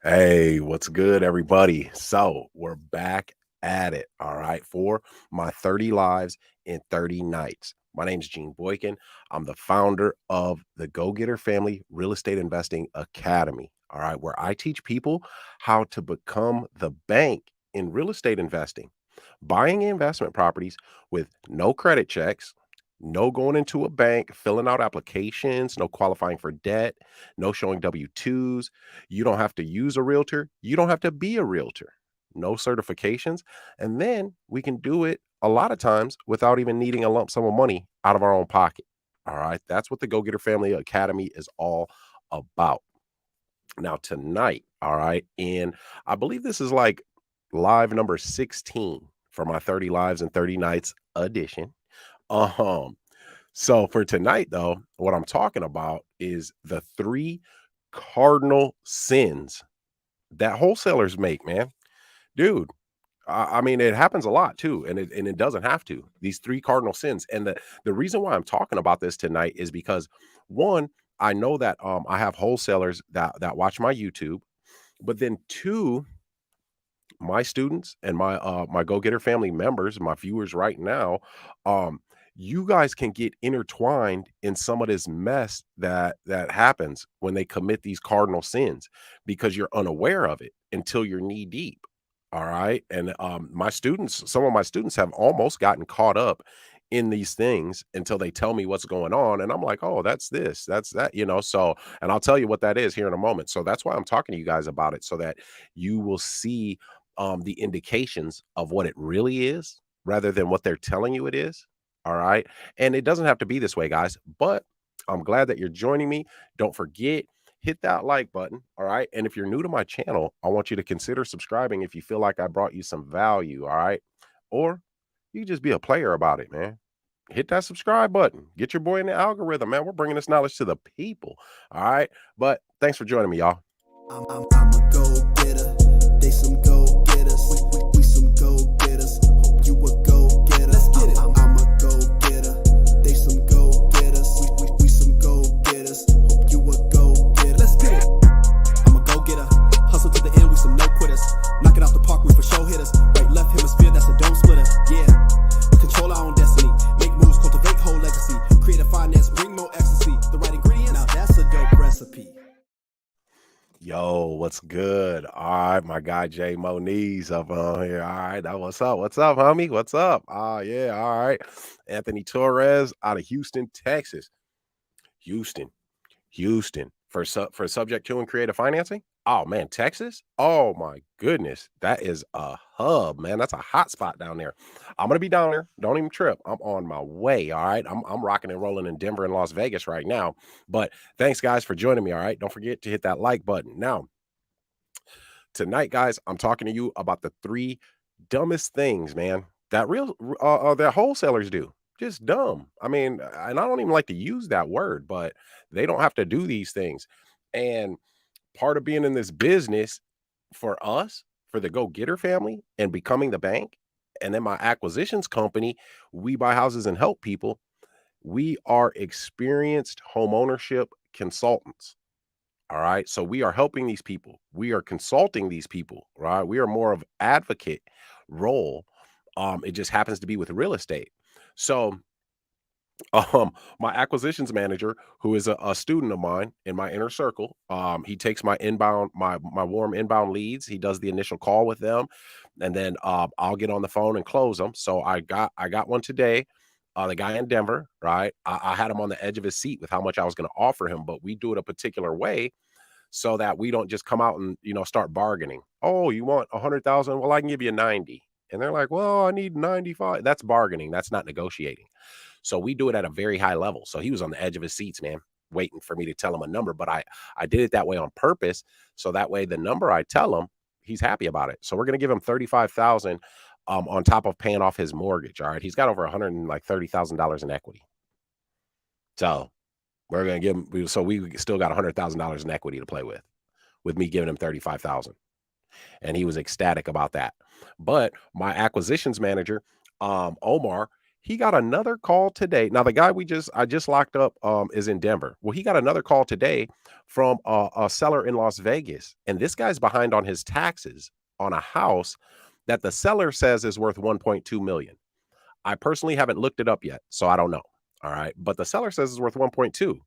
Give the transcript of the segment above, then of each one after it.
Hey, what's good, everybody? So we're back at it, all right, for my 30 lives in 30 nights. My name's Gene Boykin. I'm the founder of the Go-Getter Family Real Estate Investing Academy, all right, where I teach people how to become the bank in real estate investing, buying investment properties with no credit checks, no going into a bank, filling out applications, no qualifying for debt, no showing W-2s. You don't have to use a realtor. You don't have to be a realtor. No certifications. And then we can do it a lot of times without even needing a lump sum of money out of our own pocket. All right. That's what the Go Getter Family Academy is all about. Now, tonight, all right. And I believe this is like live number 16 for my 30 Lives and 30 Nights edition. Um, so for tonight, though, what I'm talking about is the three cardinal sins that wholesalers make, man. Dude, I mean, it happens a lot too, and it doesn't have to. These three cardinal sins, and the reason why I'm talking about this tonight is because one, I know that I have wholesalers that watch my YouTube, but then two, my students and my Go Getter family members, my viewers right now, um, you guys can get intertwined in some of this mess that happens when they commit these cardinal sins because you're unaware of it until you're knee deep. All right. And my students, some of my students have almost gotten caught up in these things until they tell me what's going on. And I'm like, oh, that's this, that's that, So, and I'll tell you what that is here in a moment. So that's why I'm talking to you guys about it so that you will see the indications of what it really is rather than what they're telling you it is. All right. And it doesn't have to be this way, guys, but I'm glad that you're joining me. Don't forget, hit that like button. All right. And if you're new to my channel, I want you to consider subscribing if you feel like I brought you some value. All right. Or you can just be a player about it, man. Hit that subscribe button. Get your boy in the algorithm, man. We're bringing this knowledge to the people. All right. But thanks for joining me, y'all. I'm a go-getter. They some go-getters. We some go-getters. Hope you a go-getter. Let's get it. I'm a go-getter. They some go-getters. We some go-getters. Hope you a go-getter. Let's get it. I'm a go-getter. Hustle to the end, we some no-quitters. Knock it out the park, we for show hitters. Right, left hemisphere, that's a dome splitter. Yeah. We control our own destiny. Make moves, cultivate whole legacy. Creative finance, bring more ecstasy. The right ingredients, now that's a dope recipe. Yo, what's good? All right, my guy Jay Moniz up on here. All right, now what's up? What's up, homie? What's up? Yeah, all right. Anthony Torres out of Houston, Texas. Houston, Houston for subject to and creative financing. Oh man, Texas. Oh my goodness, that is a hub, man. That's a hot spot down there. I'm gonna be down there. Don't even trip. I'm on my way. All right. I'm rocking and rolling in Denver and Las Vegas right now. But thanks, guys, for joining me. All right. Don't forget to hit that like button. Now, tonight, guys, I'm talking to you about the three dumbest things, man, that wholesalers do. Just dumb. I mean, and I don't even like to use that word, but they don't have to do these things. And part of being in this business for us, for the Go Getter family and becoming the bank, and then my acquisitions company, we buy houses and help people. We are experienced home ownership consultants. All right. So we are helping these people. We are consulting these people, right? We are more of advocate role. It just happens to be with real estate. So my acquisitions manager, who is a student of mine in my inner circle, he takes my warm inbound leads. He does the initial call with them, and then I'll get on the phone and close them. So I got one today. The guy in Denver, right? I had him on the edge of his seat with how much I was going to offer him, but we do it a particular way so that we don't just come out and start bargaining. Oh, you want 100,000? Well, I can give you 90. And they're like, well, I need 95. That's bargaining. That's not negotiating. So we do it at a very high level. So he was on the edge of his seats, man, waiting for me to tell him a number. But I did it that way on purpose. So that way the number I tell him, he's happy about it. So we're going to give him 35,000 on top of paying off his mortgage. All right. He's got over $130,000 in equity. So we're going to give him, so we still got $100,000 in equity to play with me giving him 35,000. And he was ecstatic about that. But my acquisitions manager, Omar, He got another call today. Now the guy I just locked up is in Denver. Well, he got another call today from a seller in Las Vegas, and this guy's behind on his taxes on a house that the seller says is worth 1.2 million. I personally haven't looked it up yet, so I don't know. All right, but the seller says it's worth 1.2.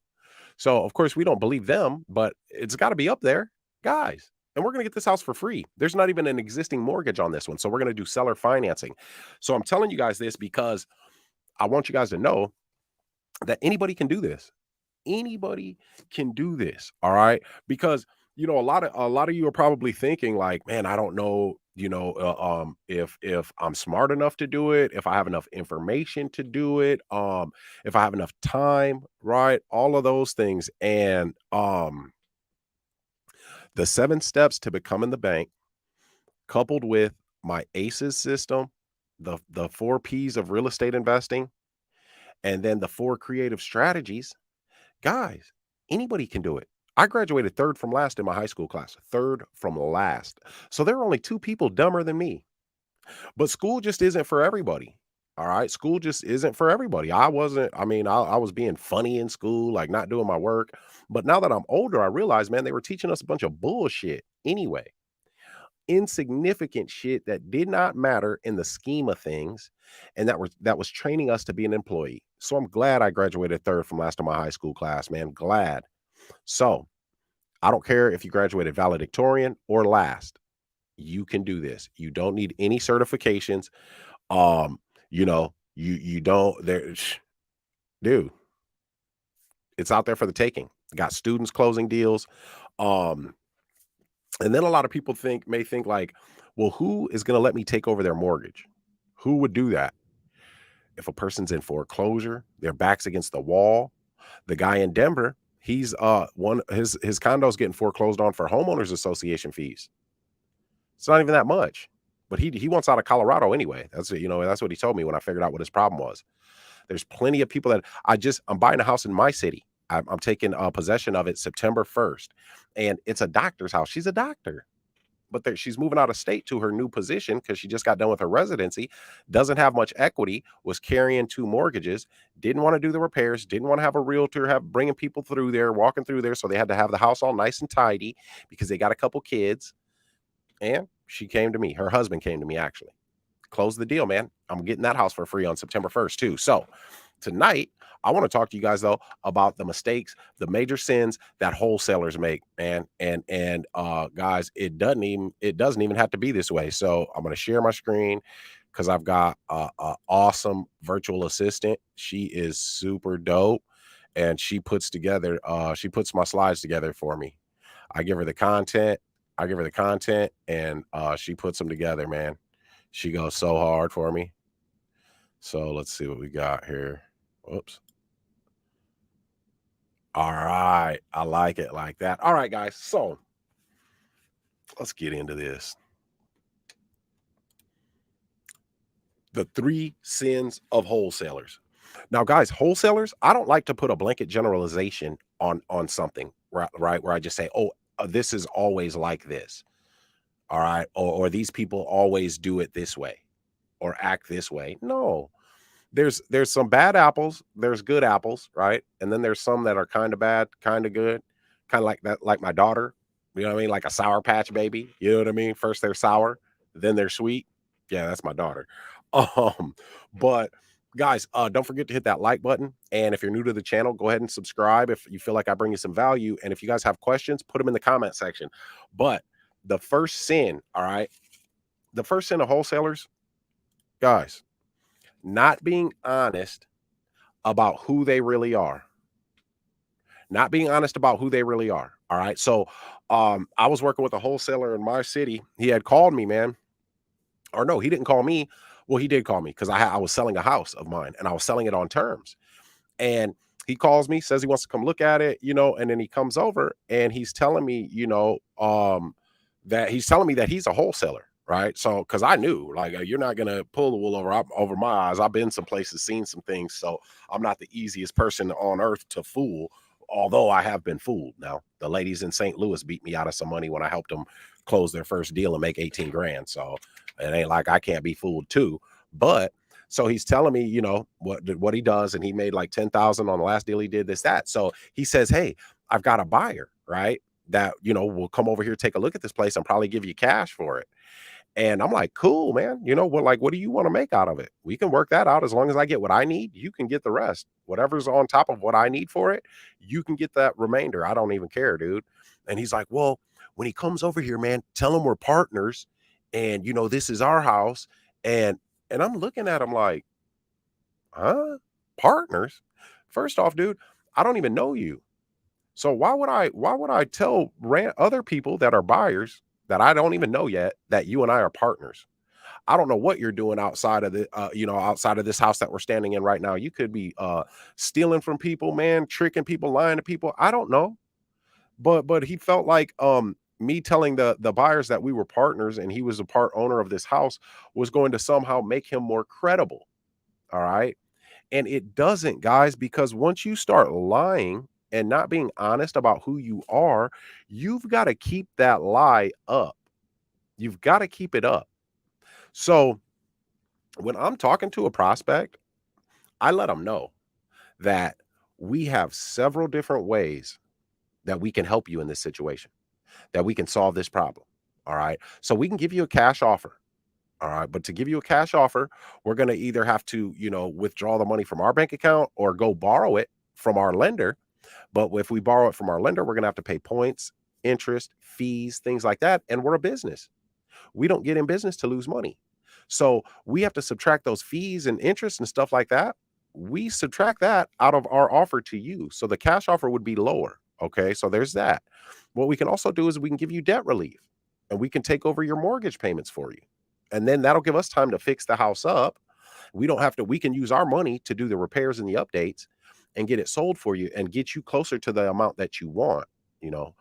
So of course we don't believe them, but it's got to be up there, guys. And we're going to get this house for free. There's not even an existing mortgage on this one, so we're going to do seller financing. So I'm telling you guys this because I want you guys to know that anybody can do this. Anybody can do this. All right. Because a lot of you are probably thinking like, man, I don't know, if I'm smart enough to do it, if I have enough information to do it, if I have enough time, right? All of those things. And the 7 steps to becoming the bank, coupled with my ACEs system, the 4 P's of real estate investing, and then the 4 creative strategies. Guys, anybody can do it. I graduated third from last in my high school class, third from last. So there are only 2 people dumber than me. But school just isn't for everybody. All right. School just isn't for everybody. I was being funny in school, like not doing my work. But now that I'm older, I realize, man, they were teaching us a bunch of bullshit anyway. Insignificant shit that did not matter in the scheme of things, and that was training us to be an employee. So I'm glad I graduated third from last in my high school class, man. Glad. So I don't care if you graduated valedictorian or last. You can do this. You don't need any certifications. You don't there, dude. It's out there for the taking. Got students closing deals. Um, And then a lot of people may think like, well, who is going to let me take over their mortgage? Who would do that? If a person's in foreclosure, their back's against the wall. The guy in Denver, he's one his condo's getting foreclosed on for homeowners association fees. It's not even that much. But he wants out of Colorado anyway. That's what he told me when I figured out what his problem was. There's plenty of people that I'm buying a house in my city. I'm taking possession of it September 1st. And it's a doctor's house. She's a doctor, but she's moving out of state to her new position because she just got done with her residency, doesn't have much equity, was carrying 2 mortgages, didn't want to do the repairs, didn't want to have a realtor bringing people through there, walking through there. So they had to have the house all nice and tidy because they got a couple kids. And she came to me. Her husband came to me, actually. Close the deal, man. I'm getting that house for free on September 1st, too. So tonight, I want to talk to you guys though about the mistakes, the major sins that wholesalers make, man. And guys, it doesn't even have to be this way. So I'm going to share my screen because I've got a awesome virtual assistant. She is super dope, and she puts my slides together for me. I give her the content, and she puts them together, man. She goes so hard for me. So let's see what we got here. Whoops. All right. I like it like that. All right, guys. So let's get into this. The 3 sins of wholesalers. Now, guys, wholesalers, I don't like to put a blanket generalization on something, right? Where I just say, oh, this is always like this. All right. Or these people always do it this way or act this way. No. There's some bad apples, there's good apples, right? And then there's some that are kind of bad, kind of good, kind of like that, like my daughter, you know what I mean? Like a Sour Patch Baby, you know what I mean? First they're sour, then they're sweet. Yeah, that's my daughter. But guys, don't forget to hit that like button. And if you're new to the channel, go ahead and subscribe if you feel like I bring you some value. And if you guys have questions, put them in the comment section. But the first sin, all right, the first sin of wholesalers, guys, not being honest about who they really are. Not being honest about who they really are. All right. So I was working with a wholesaler in my city. He had called me, man. Or no, he didn't call me. Well, he did call me because I was selling a house of mine and I was selling it on terms. And he calls me, says he wants to come look at it, and then he comes over and he's telling me, that he's a wholesaler. Right. So, cause I knew like, you're not going to pull the wool over my eyes. I've been some places, seen some things. So I'm not the easiest person on earth to fool, although I have been fooled. Now the ladies in St. Louis beat me out of some money when I helped them close their first deal and make 18 grand. So it ain't like I can't be fooled too. But So he's telling me, what he does, and he made like 10,000 on the last deal he did, this, that. So he says, hey, I've got a buyer, right? That, will come over here, take a look at this place and probably give you cash for it. And I'm like, cool, man. What do you want to make out of it? We can work that out. As long as I get what I need, you can get the rest. Whatever's on top of what I need for it, you can get that remainder. I don't even care, dude. And he's like, well, when he comes over here, man, tell him we're partners and this is our house. And I'm looking at him like, huh? Partners? First off, dude, I don't even know you. So why would I tell other people that are buyers that I don't even know yet that you and I are partners? I don't know what you're doing outside of outside of this house that we're standing in right now. You could be stealing from people, man, tricking people, lying to people. I don't know. But he felt like me telling the buyers that we were partners and he was a part owner of this house was going to somehow make him more credible. All right. And it doesn't, guys, because once you start lying and not being honest about who you are, you've got to keep that lie up. You've got to keep it up. So when I'm talking to a prospect, I let them know that we have several different ways that we can help you in this situation, that we can solve this problem. All right. So we can give you a cash offer. All right. But to give you a cash offer, we're going to either have to, withdraw the money from our bank account or go borrow it from our lender. But if we borrow it from our lender, we're going to have to pay points, interest, fees, things like that. And we're a business. We don't get in business to lose money. So we have to subtract those fees and interest and stuff like that. We subtract that out of our offer to you. So the cash offer would be lower. Okay. So there's that. What we can also do is we can give you debt relief and we can take over your mortgage payments for you. And then that'll give us time to fix the house up. We can use our money to do the repairs and the updates and get it sold for you and get you closer to the amount that you want, you know,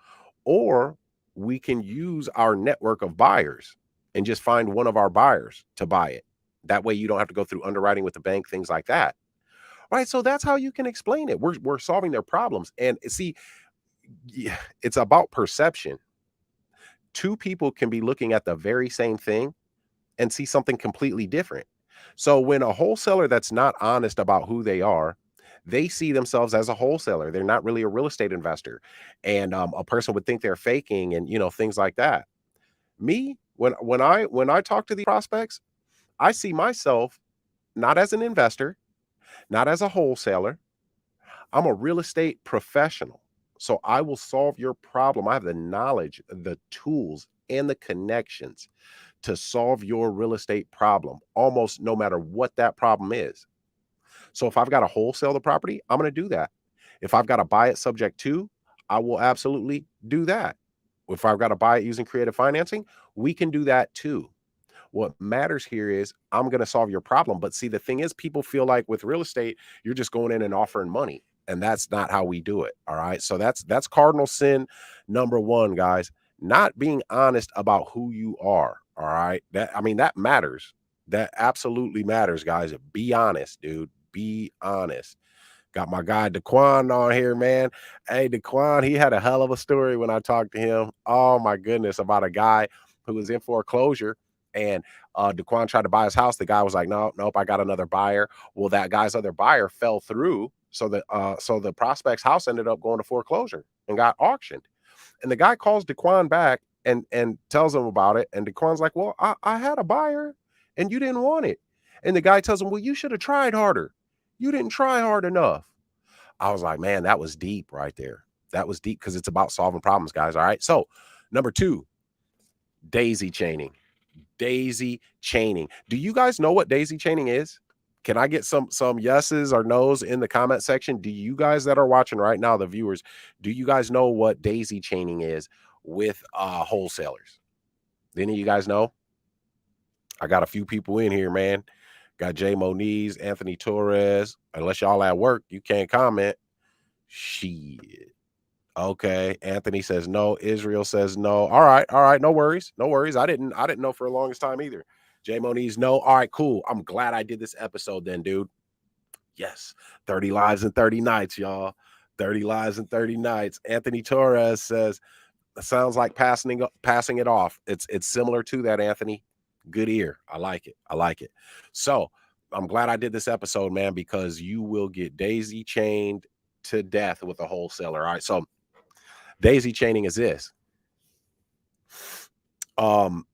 or we can use our network of buyers and just find one of our buyers to buy it. That way you don't have to go through underwriting with the bank, things like that. Right. So that's how you can explain it. We're solving their problems. And see, it's about perception. Two people can be looking at the very same thing and see something completely different. So when a wholesaler that's not honest about who they are, they see themselves as a wholesaler. They're not really a real estate investor. And a person would think they're faking and, things like that. Me, when I talk to these prospects, I see myself not as an investor, not as a wholesaler. I'm a real estate professional. So I will solve your problem. I have the knowledge, the tools, and the connections to solve your real estate problem, almost no matter what that problem is. So if I've got to wholesale the property, I'm going to do that. If I've got to buy it subject to, I will absolutely do that. If I've got to buy it using creative financing, we can do that too. What matters here is I'm going to solve your problem. But see, the thing is, people feel like with real estate, you're just going in and offering money. And that's not how we do it. All right. So that's cardinal sin number one, guys. Not being honest about who you are. All right. That matters. That absolutely matters, guys. Be honest, dude. Be honest. Got my guy Daquan on here, man. Hey, Daquan, he had a hell of a story when I talked to him. Oh my goodness, about a guy who was in foreclosure. And Daquan tried to buy his house. The guy was like, no, nope, I got another buyer. Well, that guy's other buyer fell through. So the prospect's house ended up going to foreclosure and got auctioned. And the guy calls Daquan back and tells him about it. And Daquan's like, well, I had a buyer and you didn't want it. And the guy tells him, well, you should have tried harder. You didn't try hard enough. I was like, man, that was deep right there. That was deep because it's about solving problems, guys. All right. So number two, daisy chaining. Daisy chaining. Do you guys know what daisy chaining is? Can I get some yeses or nos in the comment section? Do you guys that are watching right now, the viewers, do you guys know what daisy chaining is with wholesalers? Any of you guys know? I got a few people in here, man. Got Jay Moniz, Anthony Torres. Unless y'all at work, you can't comment. Shit. Okay. Anthony says no. Israel says no. All right. No worries. No worries. I didn't know for the longest time either. Jay Moniz, no. All right, cool. I'm glad I did this episode then, dude. Yes. 30 lives and 30 nights, y'all. 30 lives and 30 nights. Anthony Torres says, sounds like passing it off. It's similar to that, Anthony. Good ear. I like it. So I'm glad I did this episode, man, because you will get daisy chained to death with a wholesaler. All right. So daisy chaining is this. Um,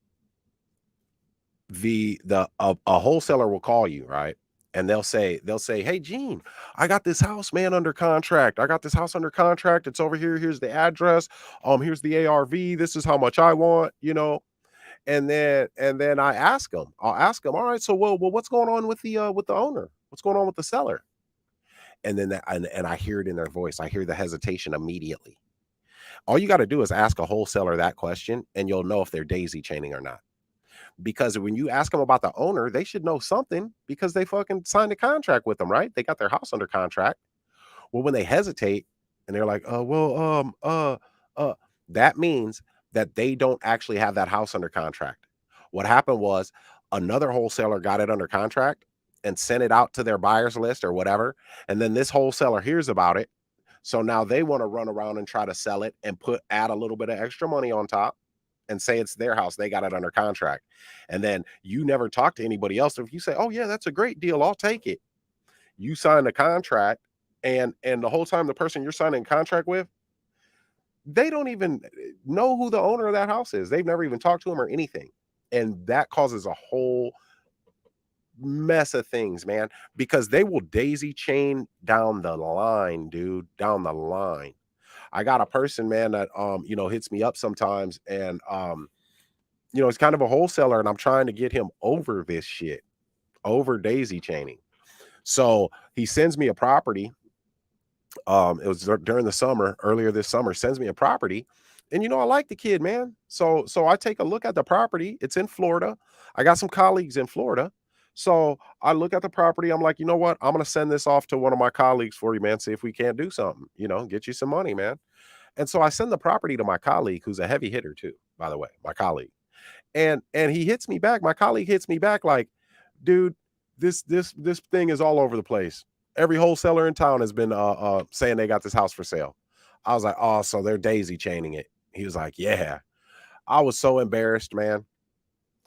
a wholesaler will call you, right? And they'll say, "Hey Gene, I got this house, man, under contract. I got this house under contract. It's over here. Here's the address. Here's the ARV. This is how much I want. And then I'll ask them, all right, so well, what's going on with the owner? What's going on with the seller? And I hear it in their voice. I hear the hesitation immediately. All you got to do is ask a wholesaler that question, and you'll know if they're daisy chaining or not. Because when you ask them about the owner, they should know something because they fucking signed a contract with them, right? They got their house under contract. Well, when they hesitate and they're like, that means that they don't actually have that house under contract. What happened was another wholesaler got it under contract and sent it out to their buyers list or whatever. And then this wholesaler hears about it. So now they want to run around and try to sell it and add a little bit of extra money on top and say it's their house. They got it under contract. And then you never talk to anybody else. If you say, oh yeah, that's a great deal, I'll take it. You sign a contract, and the whole time the person you're signing a contract with, they don't even know who the owner of that house is. They've never even talked to him or anything. And that causes a whole mess of things, man, because they will daisy chain down the line, dude, down the line. I got a person, man, that hits me up sometimes, and he's kind of a wholesaler, and I'm trying to get him over this shit, over daisy chaining. So he sends me a property. It was during the summer, earlier this summer, sends me a property. And I like the kid, man. So I take a look at the property. It's in Florida. I got some colleagues in Florida. So I look at the property. I'm like, you know what? I'm gonna send this off to one of my colleagues for you, man. See if we can't do something, get you some money, man. And so I send the property to my colleague, who's a heavy hitter too, by the way, my colleague. And he hits me back. My colleague hits me back like, dude, this thing is all over the place. Every wholesaler in town has been saying they got this house for sale. I was like, oh, so they're daisy chaining it. He was like, yeah. I was so embarrassed, man.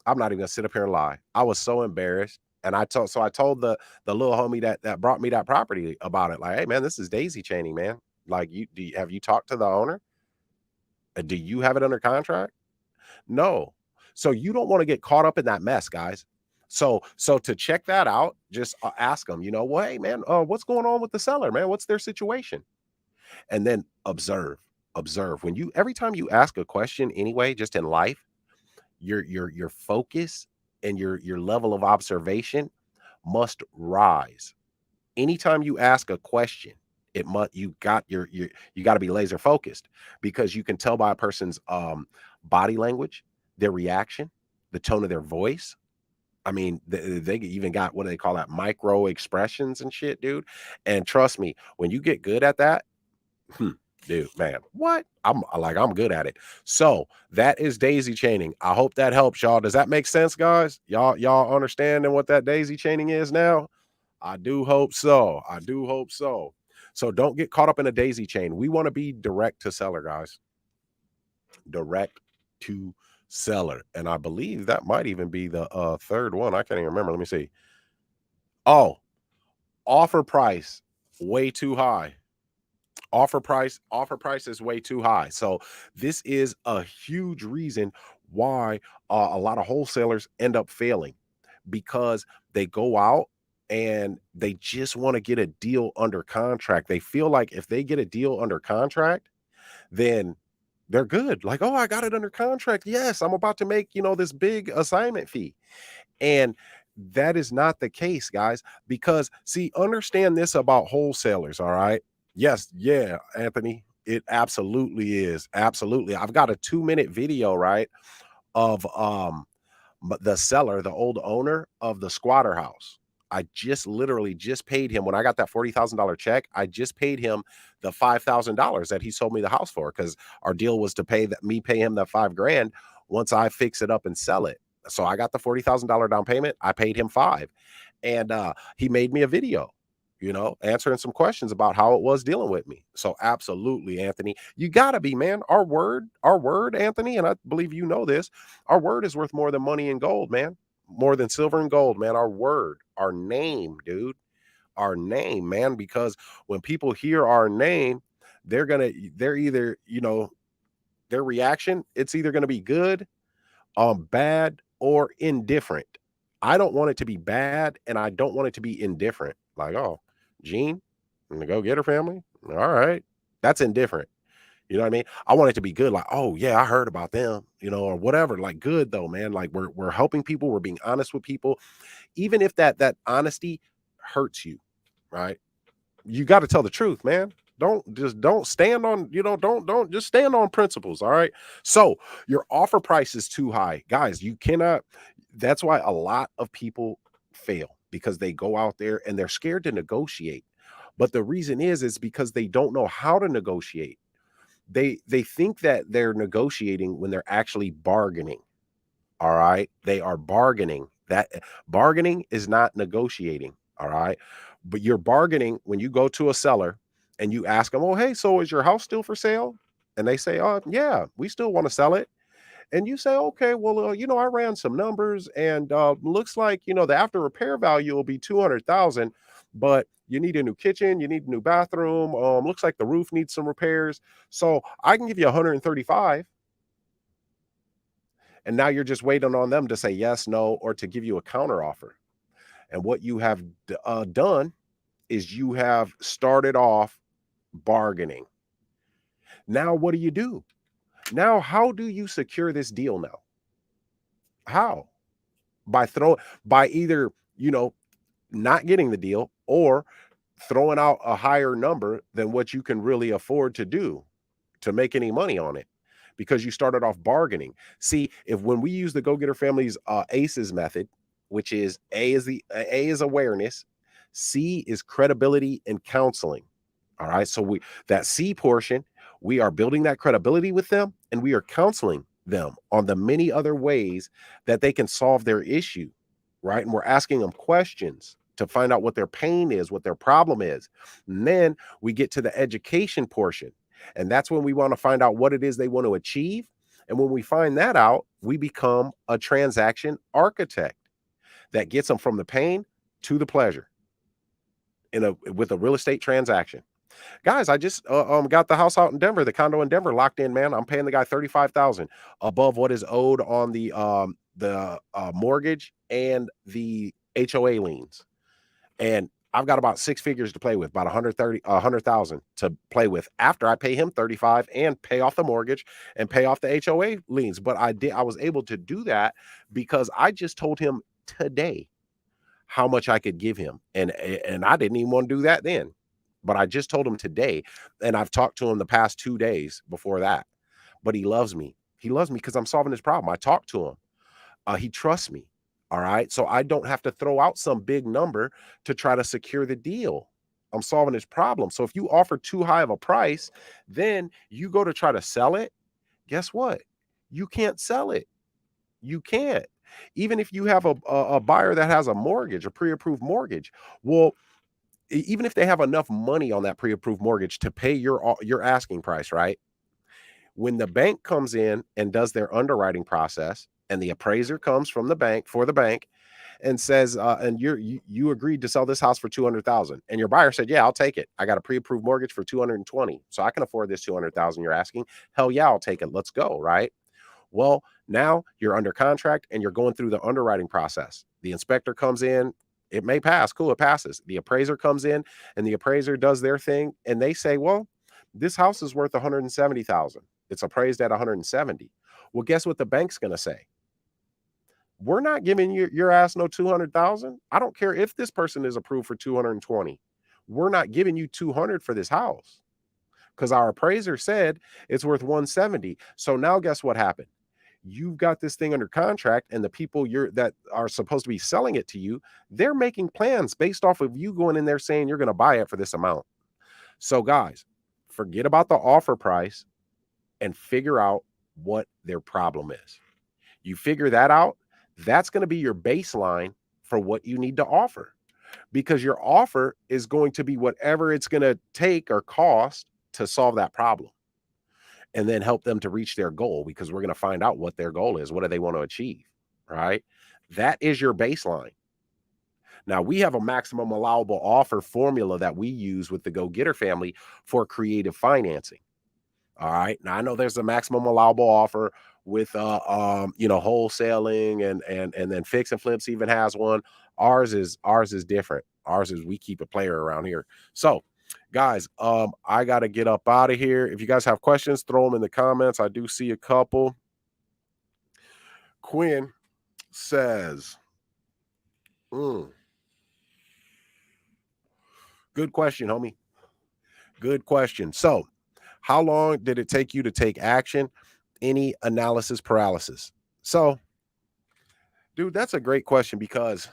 I'm not even gonna sit up here and lie. I was so embarrassed. And I told the little homie that brought me that property about it. Like, hey man, this is daisy chaining, man. Like, have you talked to the owner? Do you have it under contract? No. So you don't want to get caught up in that mess, guys. So to check that out, just ask them, well, hey man, what's going on with the seller, man? What's their situation? And then observe. Every time you ask a question anyway, just in life, your focus and your level of observation must rise. Anytime you ask a question, you got to be laser focused, because you can tell by a person's body language, their reaction, the tone of their voice. I mean, they even got, what do they call that, micro expressions and shit, dude. And trust me, when you get good at that, dude, man, what? I'm good at it. So that is daisy chaining. I hope that helps y'all. Does that make sense, guys? Y'all understanding what that daisy chaining is now? I do hope so. I do hope so. So don't get caught up in a daisy chain. We want to be direct to seller, guys. Direct to seller. And I believe that might even be the third one. I can't even remember. Let me see. Oh, offer price way too high. Offer price is way too high. So this is a huge reason why a lot of wholesalers end up failing, because they go out and they just want to get a deal under contract. They feel like if they get a deal under contract, then they're good. Like, oh, I got it under contract. Yes, I'm about to make, this big assignment fee. And that is not the case, guys, because see, understand this about wholesalers. All right. Yes. Yeah, Anthony, it absolutely is. Absolutely. I've got a 2-minute video, right, of the seller, the old owner of the squatter house. I literally just paid him when I got that $40,000 check. I just paid him the $5,000 that he sold me the house for, because our deal was to pay him that $5,000 once I fix it up and sell it. So I got the $40,000 down payment. I paid him 5, and he made me a video, answering some questions about how it was dealing with me. So absolutely, Anthony, you gotta be, man. Our word, Anthony, and I believe this, our word is worth more than money and gold, man. more than silver and gold, man. Our word, our name, dude, our name, man. Because when people hear our name, they're either, their reaction, it's either gonna be good, bad, or indifferent. I don't want it to be bad, and I don't want it to be indifferent. Like, oh, Gene, and the Go Getter family, all right, that's indifferent. You know what I mean? I want it to be good, like, oh yeah, I heard about them, or whatever. Like, good though, man. Like, we're helping people, we're being honest with people, even if that honesty hurts you, right? You got to tell the truth, man. Don't stand on, don't just stand on principles. All right. So your offer price is too high. Guys, you cannot, that's why a lot of people fail, because they go out there and they're scared to negotiate. But the reason is because they don't know how to negotiate. They think that they're negotiating when they're actually bargaining. All right. They are bargaining. That bargaining is not negotiating. All right. But you're bargaining when you go to a seller and you ask them, oh, hey, so is your house still for sale? And they say, oh, yeah, we still want to sell it. And you say, okay, well, I ran some numbers and looks like, the after repair value will be 200,000, but you need a new kitchen, you need a new bathroom. Looks like the roof needs some repairs. So I can give you 135. And now you're just waiting on them to say yes, no, or to give you a counter offer. And what you have done is you have started off bargaining. Now, what do you do? Now, how do you secure this deal now? How? By either, not getting the deal, or throwing out a higher number than what you can really afford to do to make any money on it, because you started off bargaining. See, if when we use the Go Getter family's ACEs method, which is A is awareness, C is credibility and counseling. All right. So that C portion, we are building that credibility with them, and we are counseling them on the many other ways that they can solve their issue. Right. And we're asking them questions to find out what their pain is, what their problem is. And then we get to the education portion. And that's when we want to find out what it is they want to achieve. And when we find that out, we become a transaction architect that gets them from the pain to the pleasure with a real estate transaction. Guys, I just got the house out in Denver, the condo in Denver, locked in, man. I'm paying the guy 35,000 above what is owed on the mortgage and the HOA liens. And I've got about 6 figures to play with, about 100,000 to play with after I pay him 35 and pay off the mortgage and pay off the HOA liens. But I was able to do that because I just told him today how much I could give him. And I didn't even want to do that then. But I just told him today, and I've talked to him the past 2 days before that. But he loves me. He loves me because I'm solving his problem. I talked to him. He trusts me. All right. So I don't have to throw out some big number to try to secure the deal. I'm solving his problem. So if you offer too high of a price, then you go to try to sell it. Guess what? You can't sell it. You can't. Even if you have a buyer that has a mortgage, a pre-approved mortgage. Well, even if they have enough money on that pre-approved mortgage to pay your asking price, right? When the bank comes in and does their underwriting process, and the appraiser comes from the bank for the bank and says, and you agreed to sell this house for 200,000, and your buyer said, yeah, I'll take it. I got a pre-approved mortgage for 220, so I can afford this 200,000 you're asking. Hell yeah, I'll take it. Let's go, right? Well, now you're under contract and you're going through the underwriting process. The inspector comes in. It may pass. Cool, it passes. The appraiser comes in and the appraiser does their thing. And they say, well, this house is worth 170,000. It's appraised at 170. Well, guess what the bank's going to say? We're not giving your ass no 200,000. I don't care if this person is approved for 220. We're not giving you 200 for this house because our appraiser said it's worth 170. So now guess what happened? You've got this thing under contract, and the people that are supposed to be selling it to you, they're making plans based off of you going in there saying you're going to buy it for this amount. So guys, forget about the offer price and figure out what their problem is. You figure that out, that's going to be your baseline for what you need to offer, because your offer is going to be whatever it's going to take or cost to solve that problem, and then help them to reach their goal, because we're going to find out what their goal is. What do they want to achieve? Right. That is your baseline. Now, we have a maximum allowable offer formula that we use with the GoGetter family for creative financing. All right. Now I know there's a maximum allowable offer with wholesaling and then fix and flips even has one. Ours is different. Ours is we keep a player around here. So guys, I gotta get up out of here. If you guys have questions, throw them in the comments. I do see a couple. Quinn says, "Mm, good question, homie. Good question. So, how long did it take you to take action? Any analysis paralysis?" So, dude, that's a great question because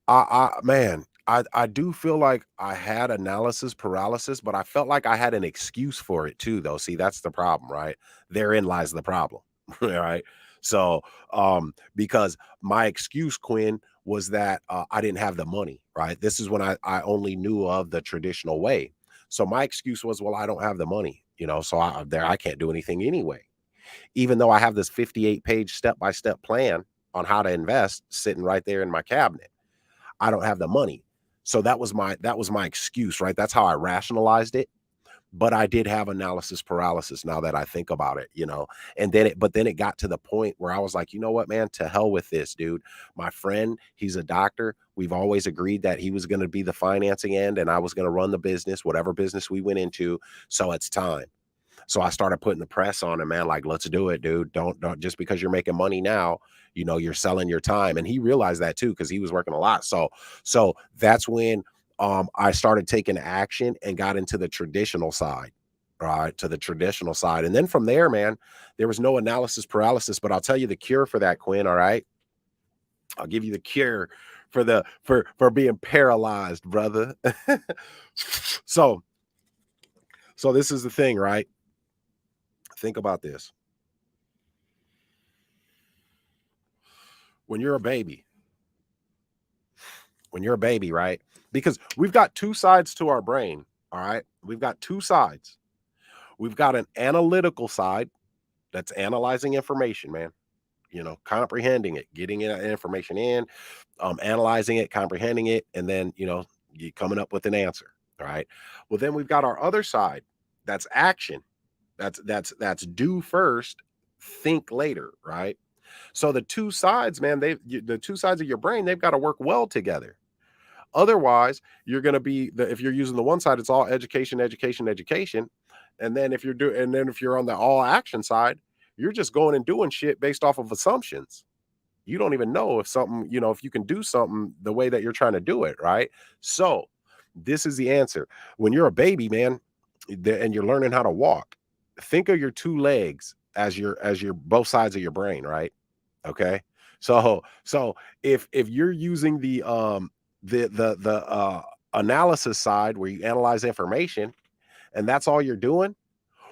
I do feel like I had analysis paralysis, but I felt like I had an excuse for it too, though. See, that's the problem, right? Therein lies the problem, right? So, because my excuse, Quinn, was that I didn't have the money, right? This is when I only knew of the traditional way. So my excuse was, well, I don't have the money, so I can't do anything anyway. Even though I have this 58-page step-by-step plan on how to invest sitting right there in my cabinet, I don't have the money. So that was my excuse, right? That's how I rationalized it. But I did have analysis paralysis now that I think about it. But then it got to the point where I was like, you know what, man, to hell with this, dude. My friend, he's a doctor. We've always agreed that he was going to be the financing end and I was going to run the business, whatever business we went into. So it's time. So I started putting the press on him, man, like, let's do it, dude. Don't just because you're making money now, you're selling your time. And he realized that too, because he was working a lot. So that's when I started taking action and got into the traditional side. Right to the traditional side. And then from there, man, there was no analysis paralysis. But I'll tell you the cure for that, Quinn. All right. I'll give you the cure for being paralyzed, brother. so so this is the thing, right? Think about this. When you're a baby, right? Because we've got two sides to our brain. All right. We've got two sides. We've got an analytical side that's analyzing information, man, comprehending it, getting it information in, analyzing it, comprehending it, and then, you coming up with an answer. All right. Well, then we've got our other side. That's action. That's do first, think later, right? So the two sides, man, the two sides of your brain, they've got to work well together. Otherwise, you're going to be if you're using the one side, it's all education, education, education. And then if you're on the all action side, you're just going and doing shit based off of assumptions. You don't even know if something, if you can do something the way that you're trying to do it, right? So this is the answer. When you're a baby, man, and you're learning how to walk, think of your two legs as your both sides of your brain, right? Okay. So if you're using the analysis side where you analyze information and that's all you're doing,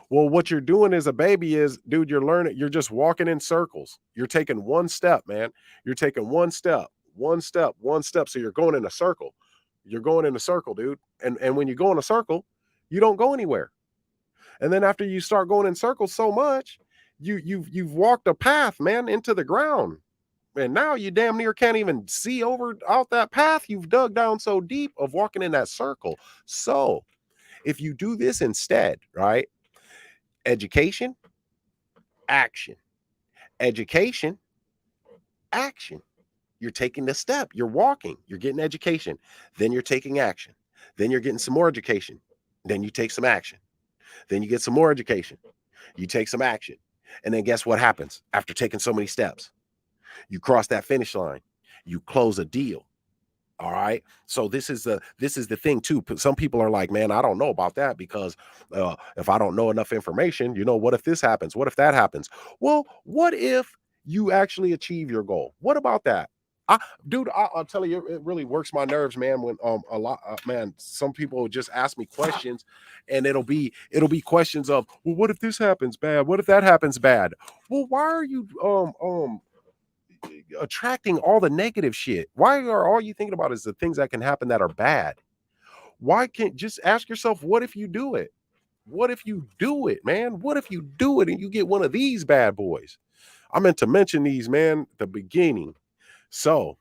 well, what you're doing as a baby is, dude, you're just walking in circles. You're taking one step, man. You're taking one step, one step, one step. So you're going in a circle. You're going in a circle, dude. And when you go in a circle, you don't go anywhere. And then after you start going in circles so much, you've walked a path, man, into the ground. And now you damn near can't even see over out that path you've dug down so deep of walking in that circle. So if you do this instead, right? Education, action. Education, action. You're taking the step, you're walking, you're getting education, then you're taking action, then you're getting some more education, then you take some action, then you get some more education, you take some action. And then guess what happens after taking so many steps? You cross that finish line, you close a deal. All right. So this is the thing too. Some people are like, man, I don't know about that because if I don't know enough information, what if this happens? What if that happens? Well, what if you actually achieve your goal? What about that? I'll tell you, it really works my nerves, man. When man, some people just ask me questions, and it'll be questions of, well, what if this happens bad? What if that happens bad? Well, why are you attracting all the negative shit? Why are all you thinking about is the things that can happen that are bad? Why can't just ask yourself, what if you do it? What if you do it, man? What if you do it and you get one of these bad boys? I meant to mention these, man, at the beginning. So,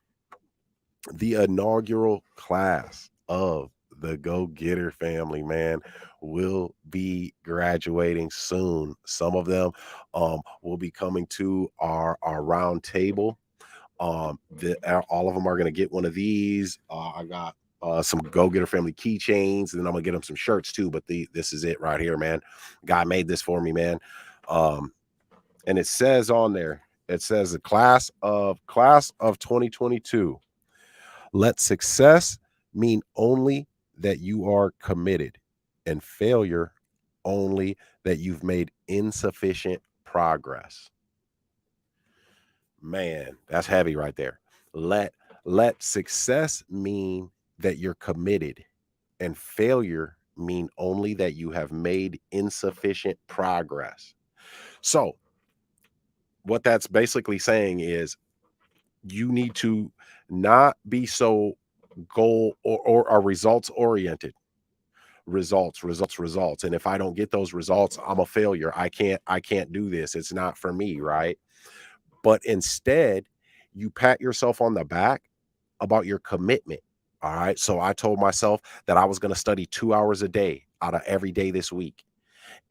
the inaugural class of the Go Getter family, man, will be graduating soon. Some of them will be coming to our round table. All of them are going to get one of these. I got some Go Getter family keychains, and then I'm gonna get them some shirts too. But this is it right here, man. Guy made this for me, man. Um, and it says on there, it says the class of 2022. Let success mean only that you are committed, and failure only that you've made insufficient progress. Man, that's heavy right there. Let let success mean that you're committed, and failure mean only that you have made insufficient progress. So, what that's basically saying is you need to not be so goal or results oriented. Results. And if I don't get those results, I'm a failure. I can't do this. It's not for me, right? But instead, you pat yourself on the back about your commitment. All right. So I told myself that I was going to study 2 hours a day out of every day this week.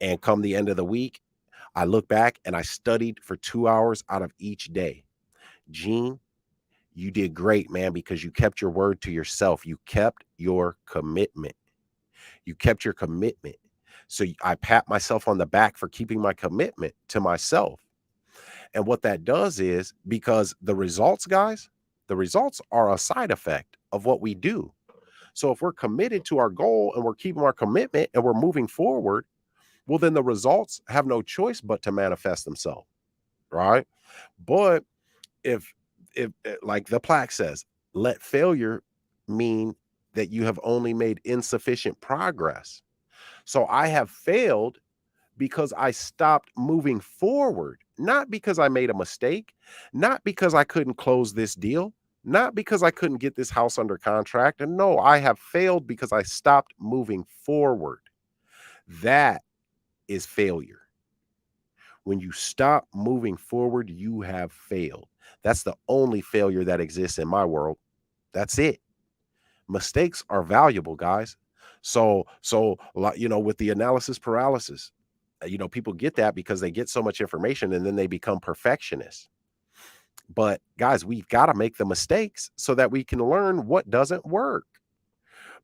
And come the end of the week, I look back and I studied for 2 hours out of each day. Gene, you did great, man, because you kept your word to yourself. You kept your commitment. You kept your commitment. So I pat myself on the back for keeping my commitment to myself. And what that does is, because the results, guys, the results are a side effect of what we do. So if we're committed to our goal and we're keeping our commitment and we're moving forward, well, then the results have no choice but to manifest themselves, right? But if like the plaque says, let failure mean that you have only made insufficient progress. So I have failed because I stopped moving forward, not because I made a mistake, not because I couldn't close this deal, not because I couldn't get this house under contract. And no, I have failed because I stopped moving forward. That is failure. When you stop moving forward, you have failed. That's the only failure that exists in my world. That's it. Mistakes are valuable, guys. With the analysis paralysis, people get that because they get so much information and then they become perfectionists. But guys, we've got to make the mistakes so that we can learn what doesn't work.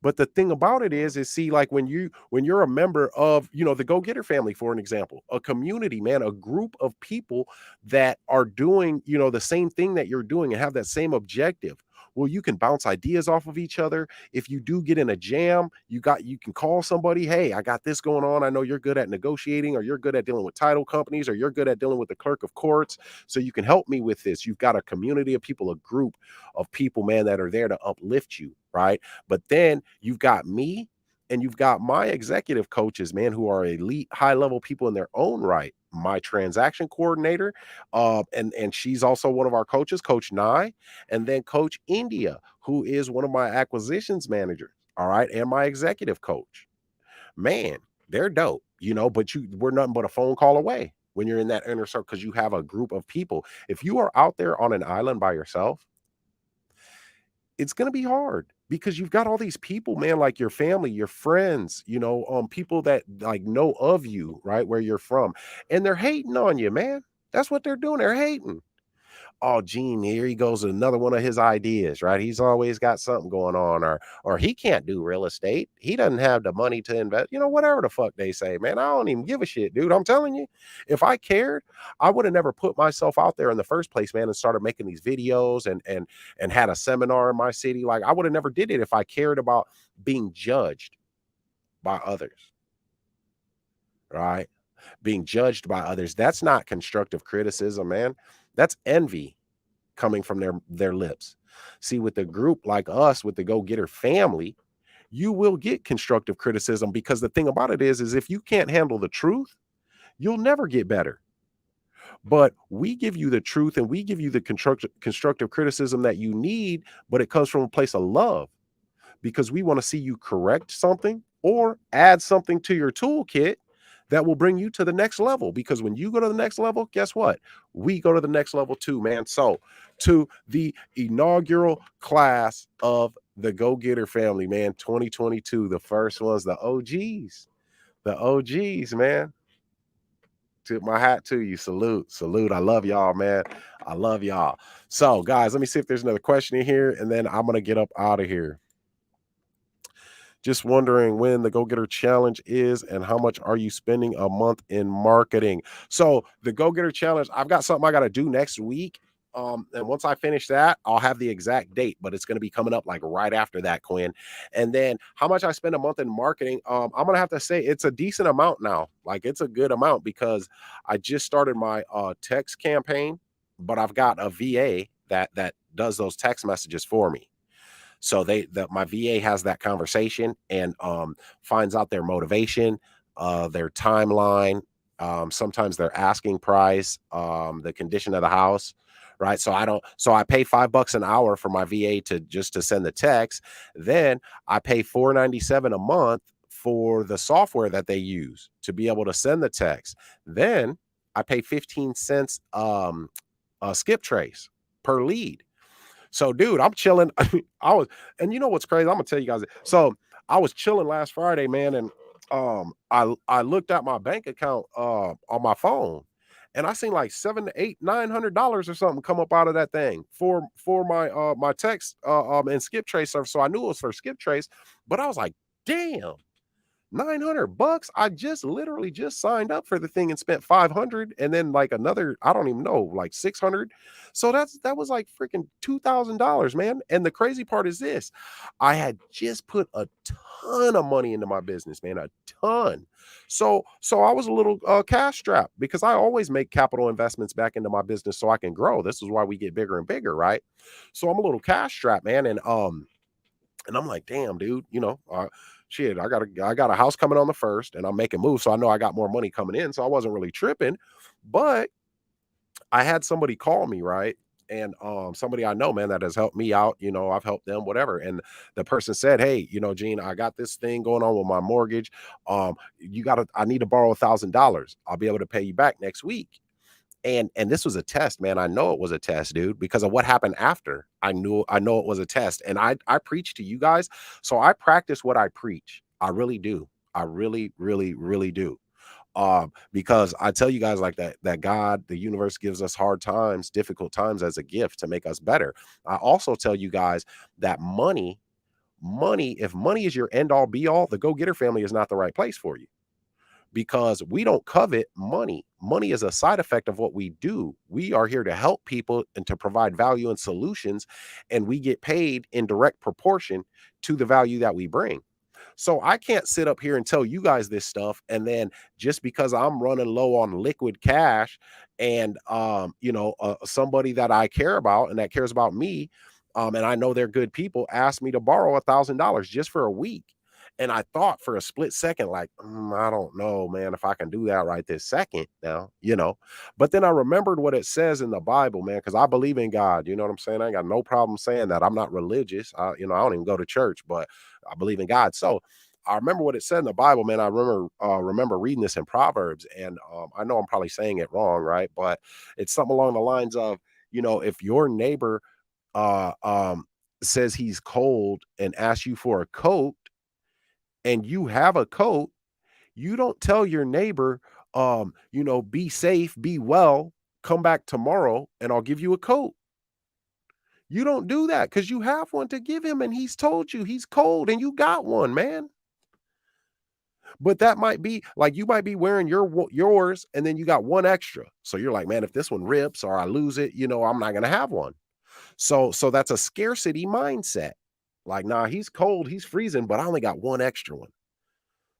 But the thing about it is see, like when you're a member of, the Go Getter family, for an example, a community, man, a group of people that are doing, the same thing that you're doing and have that same objective. Well, you can bounce ideas off of each other. If you do get in a jam, you can call somebody. Hey, I got this going on. I know you're good at negotiating, or you're good at dealing with title companies, or you're good at dealing with the clerk of courts. So you can help me with this. You've got a community of people, a group of people, man, that are there to uplift you, right? But then you've got me and you've got my executive coaches, man, who are elite, high level people in their own right. My transaction coordinator, and she's also one of our coaches, Coach Nye, and then Coach India, who is one of my acquisitions managers. All right, and my executive coach. Man, they're dope, but we're nothing but a phone call away when you're in that inner circle, because you have a group of people. If you are out there on an island by yourself, it's going to be hard because you've got all these people, man, like your family, your friends, people that like know of you, right, where you're from, and they're hating on you, man. That's what they're doing. They're hating. Oh, Gene, here he goes with another one of his ideas, right? He's always got something going on, or he can't do real estate. He doesn't have the money to invest, whatever the fuck they say, man. I don't even give a shit, dude. I'm telling you, if I cared, I would have never put myself out there in the first place, man, and started making these videos and had a seminar in my city. Like, I would have never did it if I cared about being judged by others, right? Being judged by others. That's not constructive criticism, man. That's envy coming from their lips. See, with a group like us, with the Go Getter family, you will get constructive criticism, because the thing about it is if you can't handle the truth, you'll never get better. But we give you the truth and we give you the constructive criticism that you need, but it comes from a place of love, because we want to see you correct something or add something to your toolkit that will bring you to the next level. Because when you go to the next level, guess what? We go to the next level too, man. So, to the inaugural class of the Go Getter family, man, 2022, the first ones, the OGs, man. Tip my hat to you. Salute, salute. I love y'all, man. I love y'all. So, guys, let me see if there's another question in here, and then I'm gonna get up out of here. Just wondering when the Go Getter Challenge is and how much are you spending a month in marketing? So, the Go Getter Challenge, I've got something I got to do next week. And once I finish that, I'll have the exact date, but it's going to be coming up like right after that, Quinn. And then how much I spend a month in marketing, I'm going to have to say it's a decent amount now. Like it's a good amount because I just started my text campaign, but I've got a VA that does those text messages for me. So my VA has that conversation and finds out their motivation, their timeline, sometimes their asking price, the condition of the house, right? So I pay $5 an hour for my VA to send the text. Then I pay $4.97 a month for the software that they use to be able to send the text. Then I pay 15 cents skip trace per lead. So, dude, I'm chilling. And you know what's crazy? I'm gonna tell you guys. So, I was chilling last Friday, man, and I looked at my bank account on my phone, and I seen like $700 to $900 or something come up out of that thing for my text and skip trace service. So I knew it was for skip trace, but I was like, damn. $900. I just literally just signed up for the thing and spent 500 and then like another, I don't even know, like 600. So that was like freaking $2,000, man. And the crazy part is this. I had just put a ton of money into my business, man, a ton. So I was a little cash strapped because I always make capital investments back into my business so I can grow. This is why we get bigger and bigger, right? So I'm a little cash strapped, man, and I'm like, damn, dude, shit, I got a house coming on the first, and I'm making moves, so I know I got more money coming in, so I wasn't really tripping. But I had somebody call me, right? And somebody I know, man, that has helped me out. I've helped them, whatever. And the person said, hey, Gene, I got this thing going on with my mortgage. I need to borrow $1,000. I'll be able to pay you back next week. And this was a test, man. I know it was a test, dude, because of what happened after. I know it was a test. And I preach to you guys. So I practice what I preach. I really do. I really, really, really do. Because I tell you guys like that God, the universe gives us hard times, difficult times as a gift to make us better. I also tell you guys that if money is your end all be all, the Go Getter family is not the right place for you, because we don't covet money. Money is a side effect of what we do. We are here to help people and to provide value and solutions, and we get paid in direct proportion to the value that we bring. So I can't sit up here and tell you guys this stuff, and then just because I'm running low on liquid cash and somebody that I care about and that cares about me, and I know they're good people, asked me to borrow $1,000 just for a week. And I thought for a split second, like, I don't know, man, if I can do that right this second now. But then I remembered what it says in the Bible, man, because I believe in God. You know what I'm saying? I ain't got no problem saying that. I'm not religious. I don't even go to church, but I believe in God. So I remember what it said in the Bible, man. I remember reading this in Proverbs, and I know I'm probably saying it wrong, right? But it's something along the lines of, if your neighbor says he's cold and asks you for a coat, and you have a coat, you don't tell your neighbor, be safe, be well, come back tomorrow and I'll give you a coat. You don't do that because you have one to give him and he's told you he's cold and you got one, man. But that might be like you might be wearing yours and then you got one extra. So you're like, man, if this one rips or I lose it, I'm not going to have one. So that's a scarcity mindset. Like, nah, he's cold, he's freezing, but I only got one extra one.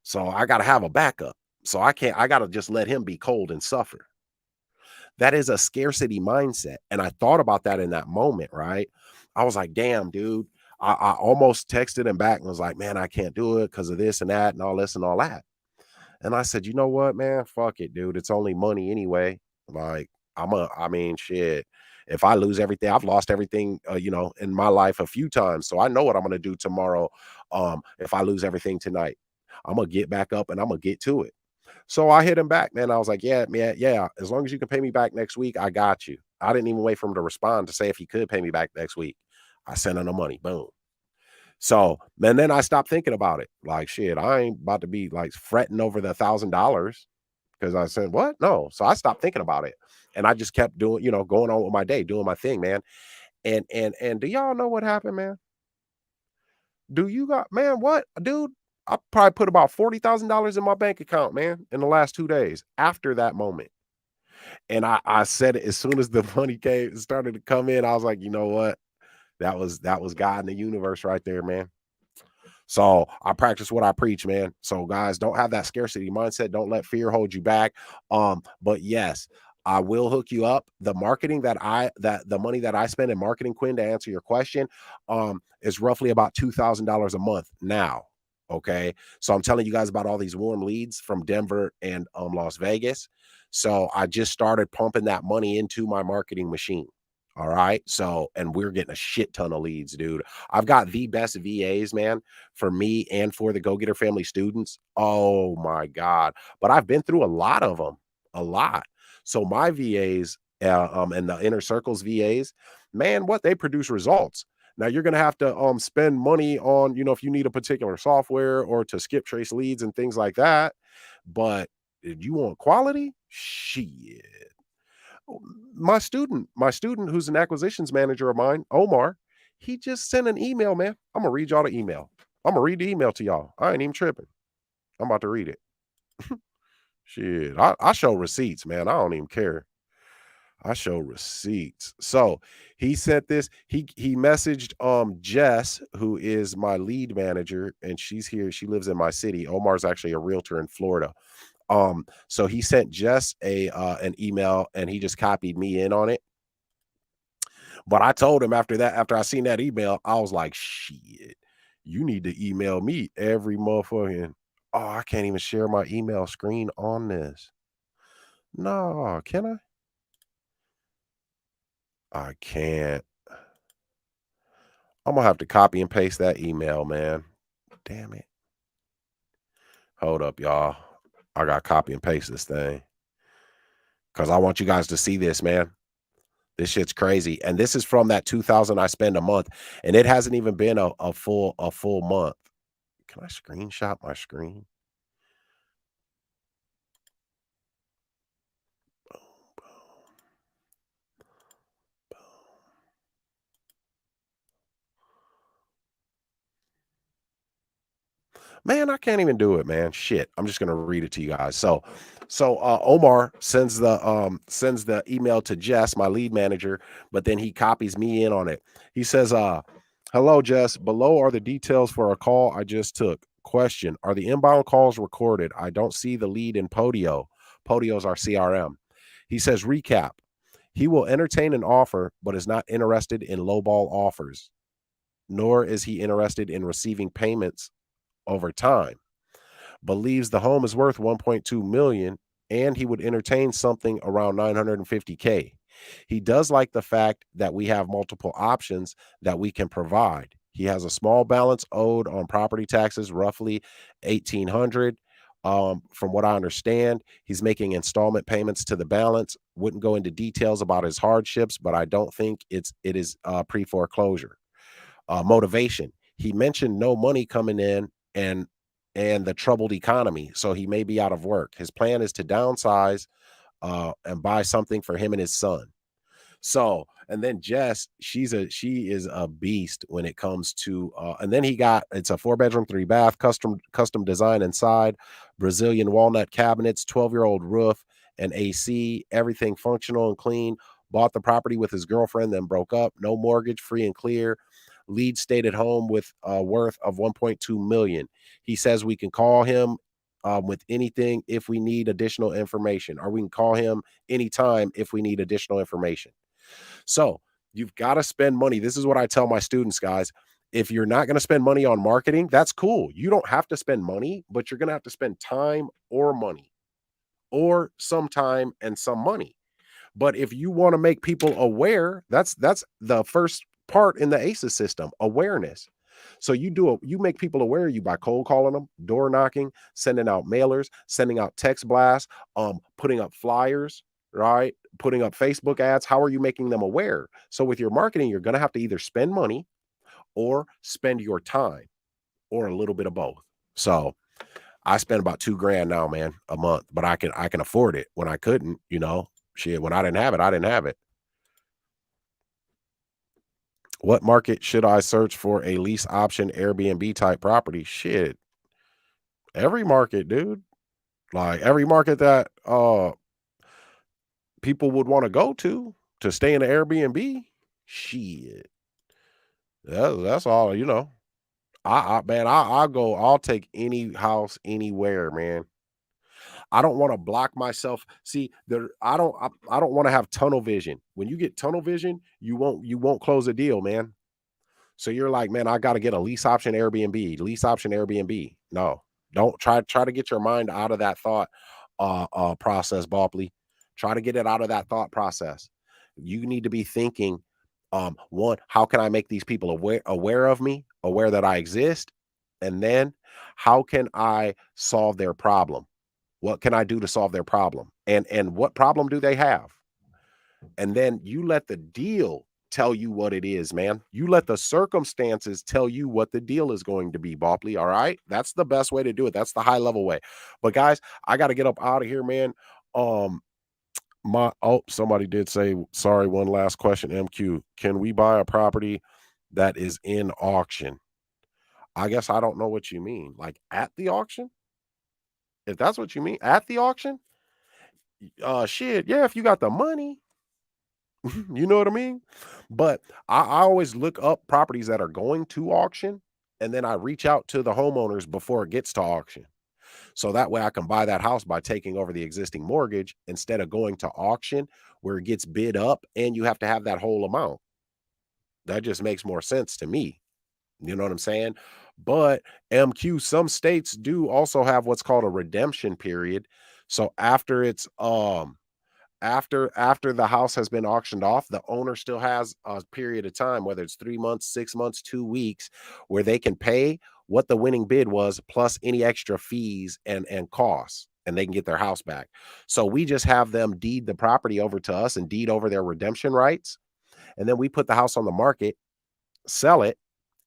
So I got to have a backup. So I got to just let him be cold and suffer. That is a scarcity mindset. And I thought about that in that moment, right? I was like, damn, dude. I almost texted him back and was like, man, I can't do it because of this and that and all this and all that. And I said, you know what, man? Fuck it, dude. It's only money anyway. Like, shit. If I lose everything, I've lost everything, in my life a few times. So I know what I'm going to do tomorrow. If I lose everything tonight, I'm going to get back up and I'm going to get to it. So I hit him back, man. I was like, yeah, man, yeah. As long as you can pay me back next week, I got you. I didn't even wait for him to respond to say if he could pay me back next week. I sent him the money. Boom. So, and then I stopped thinking about it. Like, shit, I ain't about to be like fretting over the $1,000 because I said, what? No. So I stopped thinking about it. And I just kept doing, going on with my day, doing my thing, man. And do y'all know what happened, man? Do you got man, what? Dude, I probably put about $40,000 in my bank account, man, in the last 2 days after that moment. And I said it as soon as the money came started to come in, I was like, "You know what? That was God in the universe right there, man." So I practice what I preach, man. So guys, don't have that scarcity mindset. Don't let fear hold you back. But yes, I will hook you up. The marketing that the money that I spend in marketing, Quinn, to answer your question, is roughly about $2,000 a month now. Okay. So I'm telling you guys about all these warm leads from Denver and Las Vegas. So I just started pumping that money into my marketing machine. All right. So, and we're getting a shit ton of leads, dude. I've got the best VAs, man, for me and for the Go-Getter family students. Oh my God. But I've been through a lot of them, a lot. So my VAs, and the inner circles VAs, man, what they produce results. Now you're gonna have to spend money on, if you need a particular software or to skip trace leads and things like that. But if you want quality, shit. My student who's an acquisitions manager of mine, Omar, he just sent an email, man. I'm gonna read y'all the email. I'm gonna read the email to y'all. I ain't even tripping. I'm about to read it. Shit. I show receipts, man. I don't even care. I show receipts. So he sent this. He messaged Jess, who is my lead manager, and she's here. She lives in my city. Omar's actually a realtor in Florida. So he sent Jess an email and he just copied me in on it. But I told him after that, after I seen that email, I was like, shit, you need to email me every motherfucking. Oh, I can't even share my email screen on this. No, can I? I can't. I'm gonna have to copy and paste that email, man. Damn it. Hold up, y'all. I gotta copy and paste this thing. Cause I want you guys to see this, man. This shit's crazy. And this is from that 2,000 I spend a month. And it hasn't even been a full month. Can I screenshot my screen? Man, I can't even do it, man. Shit. I'm just gonna read it to you guys. So Omar sends the email to Jess, my lead manager, but then he copies me in on it. He says, hello, Jess. Below are the details for a call I just took. Question: are the inbound calls recorded? I don't see the lead in Podio. Podio's our CRM. He says, recap. He will entertain an offer, but is not interested in lowball offers, nor is he interested in receiving payments over time. Believes the home is worth 1.2 million and he would entertain something around 950K. He does like the fact that we have multiple options that we can provide. He has a small balance owed on property taxes, roughly 1,800. From what I understand, he's making installment payments to the balance. Wouldn't go into details about his hardships, but I don't think it is pre foreclosure. Motivation. He mentioned no money coming in and the troubled economy, so he may be out of work. His plan is to downsize and buy something for him and his son. So, and then Jess, she is a beast when it comes to and then it's a 4-bedroom, 3-bath, custom design inside, Brazilian walnut cabinets, 12-year-old roof and AC, everything functional and clean. Bought the property with his girlfriend, then broke up. No mortgage, free and clear. Lead stayed at home with a worth of 1.2 million. He says we can call him with anything if we need additional information, or we can call him anytime if we need additional information. So you've got to spend money. This is what I tell my students, guys. If you're not going to spend money on marketing, that's cool. You don't have to spend money, but you're going to have to spend time or money, or some time and some money. But if you want to make people aware, that's the first part in the ACEs system, awareness. So you make people aware of you by cold calling them, door knocking, sending out mailers, sending out text blasts, putting up flyers, right? Putting up Facebook ads. How are you making them aware? So with your marketing, you're going to have to either spend money or spend your time or a little bit of both. So I spend about $2,000 now, man, a month, but I can afford it. When I couldn't, shit, when I didn't have it, I didn't have it. What market should I search for a lease option Airbnb type property? Shit. Every market, dude. Like every market that people would want to go to stay in the Airbnb. Shit. That's all, I'll take any house anywhere, man. I don't want to block myself. See, I don't want to have tunnel vision. When you get tunnel vision, you won't close a deal, man. So you're like, man, I got to get a lease option Airbnb, lease option Airbnb. No, don't try to get your mind out of that thought process, Bopley. Try to get it out of that thought process. You need to be thinking, one, how can I make these people aware of me, aware that I exist? And then how can I solve their problem? What can I do to solve their problem? And what problem do they have? And then you let the deal tell you what it is, man. You let the circumstances tell you what the deal is going to be, Bopley. All right. That's the best way to do it. That's the high level way. But guys, I got to get up out of here, man. Somebody did say, sorry, one last question, MQ. Can we buy a property that is in auction? I guess I don't know what you mean. Like at the auction? If that's what you mean, at the auction? Shit, yeah, if you got the money. You know what I mean? But I always look up properties that are going to auction, and then I reach out to the homeowners before it gets to auction. So that way I can buy that house by taking over the existing mortgage instead of going to auction where it gets bid up and you have to have that whole amount. That just makes more sense to me. You know what I'm saying? But MQ, some states do also have what's called a redemption period. So after the house has been auctioned off, the owner still has a period of time, whether it's 3 months, 6 months, 2 weeks, where they can pay what the winning bid was plus any extra fees and costs, and they can get their house back. So we just have them deed the property over to us and deed over their redemption rights, and then we put the house on the market, sell it,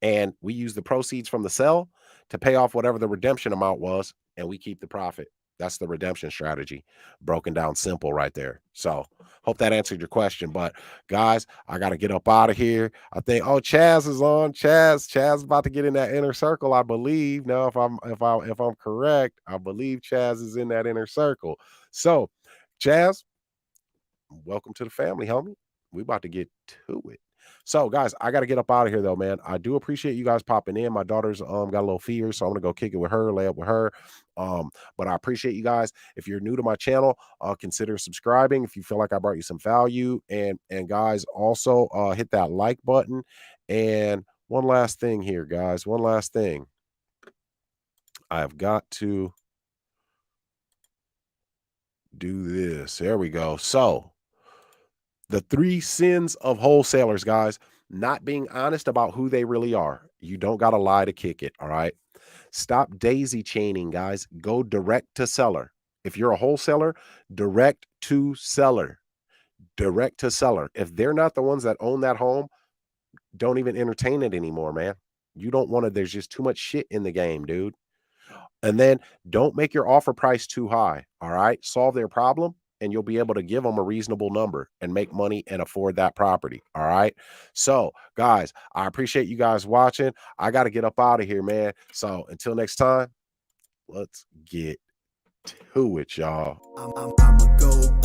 and we use the proceeds from the sell to pay off whatever the redemption amount was, and we keep the profit. That's the redemption strategy, broken down simple right there. So hope that answered your question. But guys, I got to get up out of here. I think, Chaz is on. Chaz about to get in that inner circle, I believe. Now, if I'm correct, I believe Chaz is in that inner circle. So, Chaz, welcome to the family, homie. We about to get to it. So, guys, I got to get up out of here, though, man. I do appreciate you guys popping in. My daughter's got a little fever, so I'm gonna go kick it with her, lay up with her. But I appreciate you guys. If you're new to my channel, consider subscribing if you feel like I brought you some value. And guys, also hit that like button. And one last thing here, guys. One last thing. I've got to do this. There we go. So the 3 sins of wholesalers, guys: not being honest about who they really are. You don't got to lie to kick it. All right. Stop daisy chaining, guys. Go direct to seller. If you're a wholesaler, direct to seller. Direct to seller. If they're not the ones that own that home, don't even entertain it anymore, man. You don't want to, there's just too much shit in the game, dude. And then don't make your offer price too high. All right. Solve their problem and you'll be able to give them a reasonable number and make money and afford that property. All right. So, guys, I appreciate you guys watching. I got to get up out of here, man. So, until next time, let's get to it, y'all. I'm a go